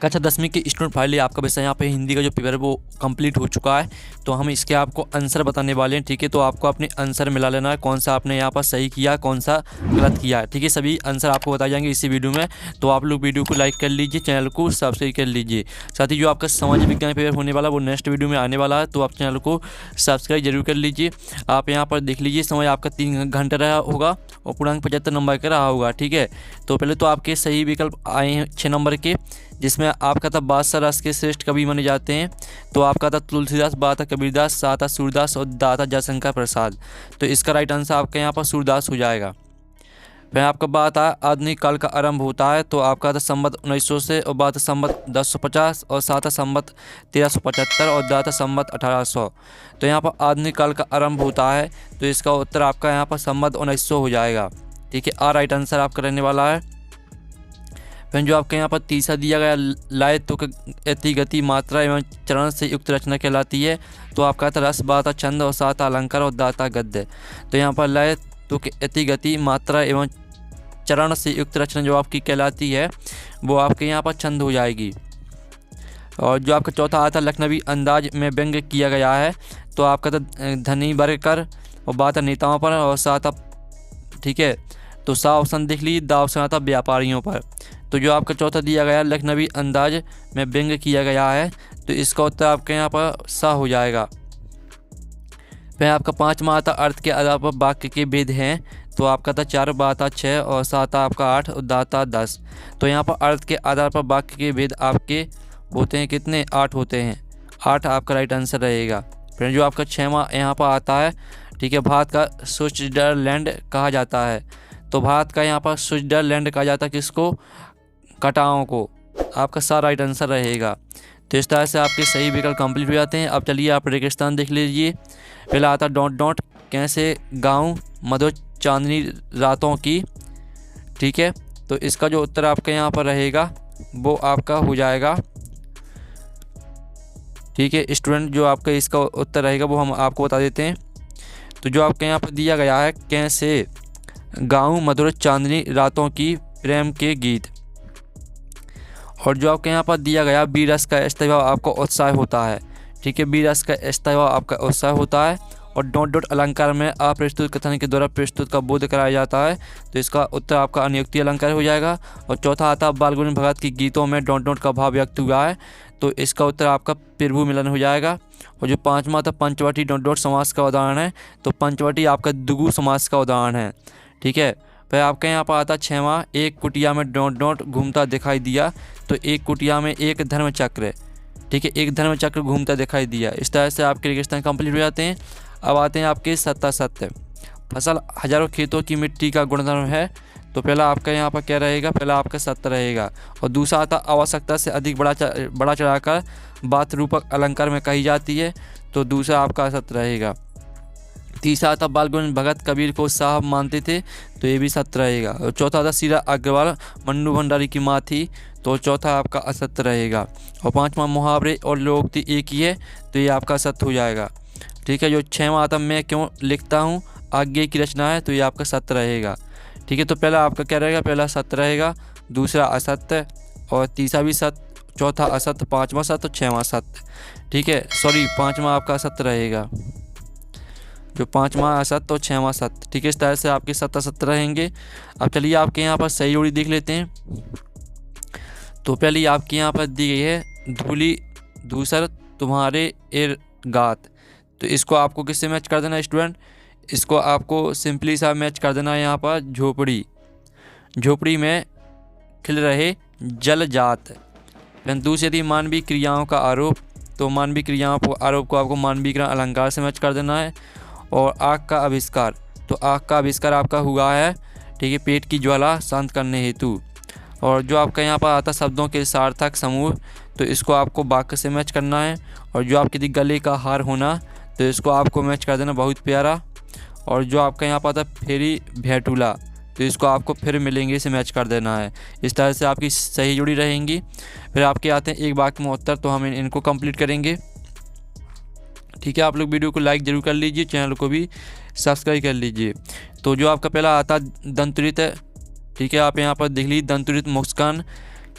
कक्षा 10वीं की स्टूडेंट फाइनली आपका वैसे यहाँ पे हिंदी का जो पेपर है वो कंप्लीट हो चुका है। तो हम इसके आपको आंसर बताने वाले हैं, ठीक है। तो आपको अपने आंसर मिला लेना है, कौन सा आपने यहाँ पर सही किया, कौन सा गलत किया, ठीक है। सभी आंसर आपको बताए जाएंगे इसी वीडियो में। तो आप लोग वीडियो को लाइक कर लीजिए, चैनल को सब्सक्राइब कर लीजिए। साथ ही जो आपका सामाजिक विज्ञान पेपर होने वाला वो नेक्स्ट वीडियो में आने वाला है, तो आप चैनल को सब्सक्राइब जरूर कर लीजिए। आप यहाँ पर देख लीजिए, समय आपका 3 घंटा रहा होगा और पूर्णांक 75 नंबर का रहा होगा, ठीक है। तो पहले तो आपके सही विकल्प आए हैं 6 नंबर के, जिसमें आपका था बादशाह रस के श्रेष्ठ कवि माने जाते हैं। तो आपका था तुलसीदास, बा था कबीरदास, सा था सूरदास और दा था जयशंकर प्रसाद। तो इसका राइट आंसर आपका यहाँ पर सूरदास हो जाएगा। फिर आपका बात है आधुनिक काल का आरंभ होता है। तो आपका था संवत 1900 से, और बात है संवत 1050, और सात है संवत 1375, और दा था संवत 1800। तो यहाँ पर आधुनिक काल का आरंभ होता है, तो इसका उत्तर आपका यहाँ पर संवत 1900 हो जाएगा, ठीक है। आ राइट आंसर आपका रहने वाला है। फिर जो आपके यहाँ पर तीसरा दिया गया, लय तुक यति गति मात्रा एवं चरण से युक्त रचना कहलाती है। तो आपका था रस, बाता छंद, और सात अलंकार, और दाता गद्य। तो यहाँ पर लय तुक यति गति मात्रा एवं चरण से युक्त रचना जो आपकी कहलाती है वो आपके यहाँ पर छंद हो जाएगी। और जो आपका चौथा आता लखनवी अंदाज में व्यंग्य किया गया है। तो आपका था धनी वर्ग कर, और बात है नेताओं पर, और सात, ठीक है। तो सा ऑप्शन देख लीजिए, दा ऑप्शन आता व्यापारियों पर। तो जो आपका चौथा दिया गया लखनवी अंदाज में व्यंग्य किया गया है, तो इसका उत्तर आपके यहाँ पर सा हो जाएगा। फिर आपका पाँचवा आता अर्थ के आधार पर वाक्य के भेद हैं। तो आपका था 4, बाता 6, और सात आपका 8, और दाता 10। तो यहाँ पर अर्थ के आधार पर वाक्य के भेद आपके होते हैं कितने, 8 होते हैं। 8 आपका राइट आंसर रहेगा। फिर जो आपका 6वां यहाँ पर आता है, ठीक है, भारत का स्विट्जरलैंड कहा जाता है। तो भारत का यहाँ पर स्विट्जरलैंड कहा जाता है किसको, कटाओं को। आपका सारा राइट आंसर रहेगा। तो इस तरह से आपके सही विकल्प कंप्लीट हो जाते हैं। अब चलिए आप रेगिस्तान देख लीजिए। पहला आता डॉट डॉट कैसे गाऊं मधुर चांदनी रातों की, ठीक है। तो इसका जो उत्तर आपका यहाँ पर रहेगा वो आपका हो जाएगा, ठीक है। स्टूडेंट जो आपका इसका उत्तर रहेगा वो हम आपको बता देते हैं। तो जो आपके यहाँ पर दिया गया है, कैसे गाऊं मधुर चांदनी रातों की प्रेम के गीत। और जो आपके यहाँ पर दिया गया बीरस का इस्तेमाल आपका उत्साह होता है, ठीक है। बीरस का इस्तेमाल आपका उत्साह होता है। और डॉट डॉट अलंकार में अप्रस्तुत कथन के द्वारा प्रस्तुत का बोध कराया जाता है। तो इसका उत्तर आपका अनियुक्ति अलंकार हो जाएगा। और चौथा आता बाल गौरी भगत के गीतों में डॉट डॉट का भाव व्यक्त हुआ है। तो इसका उत्तर आपका प्रभु मिलन हो जाएगा। और जो पाँचवा था पंचवटी डॉट डॉट समास का उदाहरण है। तो पंचवटी आपका दुगु समास का उदाहरण है, ठीक है। फिर आपके यहाँ पर आता 6वां, एक कुटिया में डॉट डॉट घूमता दिखाई दिया। तो एक कुटिया में एक धर्म चक्र, ठीक है, एक धर्म चक्र घूमता दिखाई दिया। इस तरह से आपके रेगिस्तान कंप्लीट हो जाते हैं। अब आते हैं आपके सत्ता सत्य। फसल हजारों खेतों की मिट्टी का गुणधर्म है। तो पहला आपका यहाँ पर क्या रहेगा, पहला आपका सत्य रहेगा। और दूसरा आता आवश्यकता से अधिक बड़ा चढ़ाकर बात रूपक अलंकार में कही जाती है। तो दूसरा आपका सत्य रहेगा। तीसरा आता बाल गौरी भगत कबीर को साहब मानते थे। तो ये भी सत्य रहेगा। और चौथा था सीरा अग्रवाल मन्नू भंडारी की माँ थी। तो चौथा आपका असत्य रहेगा। और पांचवा मुहावरे और लोकोक्ति एक ही है। तो ये आपका सत्य हो जाएगा, ठीक है। जो 6वां आता मैं क्यों लिखता हूँ आगे की रचना है। तो ये आपका सत्य रहेगा, ठीक है। तो पहला आपका क्या रहेगा, पहला सत्य रहेगा, दूसरा असत्य, और तीसरा भी सत्य, चौथा असत्य, पाँचवा सत्य, 6वां सत्य, ठीक है। सॉरी, 5वां आपका असत्य रहेगा। जो 5वां असत्य और 6वां सत्य, ठीक है। इस तरह से आपके सत्य रहेंगे। अब चलिए आपके यहाँ पर सही जोड़ी देख लेते हैं। तो पहले आपके यहाँ पर दी गई है धूली दूसर तुम्हारे इरगात। तो इसको आपको किससे मैच कर देना है स्टूडेंट, इसको आपको सिंपली सा मैच कर देना है यहाँ पर झोपड़ी। झोपड़ी में खिल रहे जल जात। दूसरी यदि मानवीय क्रियाओं का आरोप, तो मानवीय क्रियाओं को आरोप को आपको मानवीय अलंकार से मैच कर देना है। और आग का आविष्कार, तो आग का आविष्कार आपका हुआ है, ठीक है, पेट की ज्वाला शांत करने हेतु। और जो आपका यहाँ पर आता शब्दों के सार्थक समूह, तो इसको आपको वाक्य से मैच करना है। और जो आपके गले का हार होना, तो इसको आपको मैच कर देना, बहुत प्यारा। और जो आपका यहाँ पर आता फेरी भेटूला, तो इसको आपको फिर मिलेंगे से मैच कर देना है। इस तरह से आपकी सही जुड़ी रहेंगी। फिर आपके आते हैं एक वाक्य में उत्तर, तो हम इनको कंप्लीट करेंगे, ठीक है। आप लोग वीडियो को लाइक जरूर कर लीजिए, चैनल को भी सब्सक्राइब कर लीजिए। तो जो आपका पहला आता दंतुरित, ठीक है, आप यहाँ पर देख लीजिए दंतुरित मुस्कान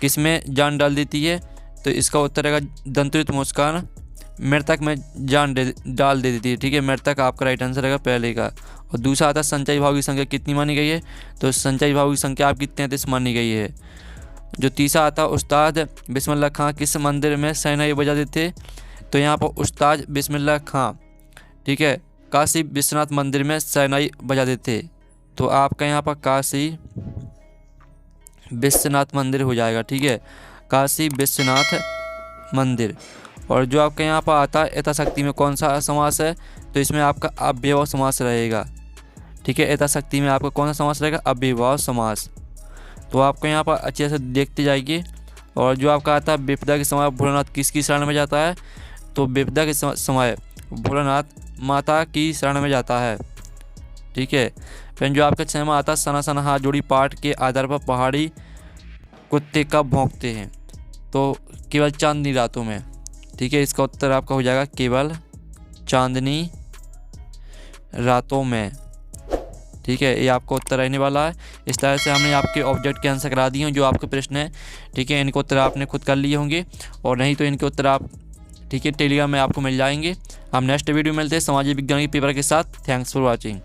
किस में जान डाल देती है। तो इसका उत्तर रहेगा दंतुरित मुस्कान मृतक में जान डाल दे देती है। ठीक है, मृतक आपका राइट आंसर रहेगा पहले का। और दूसरा आता है संचय विभागों की संख्या कितनी मानी गई है, तो संचय विभागों की संख्या आपकी 33 मानी गई है। जो तीसरा आता है उस्ताद बिस्मिल्लाह खां किस मंदिर में शहनाई बजाते थे, तो यहाँ पर उस्ताद बिस्मिल्लाह खां, ठीक है, काशी विश्वनाथ मंदिर में शहनाई बजाते थे। तो आपका यहाँ पर काशी विश्वनाथ मंदिर हो जाएगा। ठीक है, काशी विश्वनाथ मंदिर। और जो आपका यहाँ पर आता है यथाशक्ति में कौन सा समास है, तो इसमें आपका अव्ययभाव समास रहेगा। ठीक है, यथाशक्ति में आपका कौन सा समास रहेगा, अव्ययभाव समास। तो आपको यहाँ पर अच्छे से देखते जाइए। और जो आपका आता है विपदा के समय भोलानाथ किसकी शरण में जाता है, तो विपदा के समय भोलानाथ माता की शरण में जाता है। ठीक है, फिर जो आपका 6 में आता है सना सना हाथ जोड़ी पाठ के आधार पर पहाड़ी कुत्ते कब भौंकते हैं, तो केवल चांदनी रातों में। ठीक है, इसका उत्तर आपका हो जाएगा केवल चांदनी रातों में। ठीक है, ये आपका उत्तर रहने वाला है। इस तरह से हमने आपके ऑब्जेक्ट के आंसर करा दिए हैं जो आपके प्रश्न है। ठीक है, इनके उत्तर आपने खुद कर लिए होंगे, और नहीं तो इनके उत्तर आप, ठीक है, टेलीग्राम में आपको मिल जाएंगे। हम नेक्स्ट वीडियो मिलते हैं सामाजिक विज्ञान के पेपर के साथ। Thanks for watching.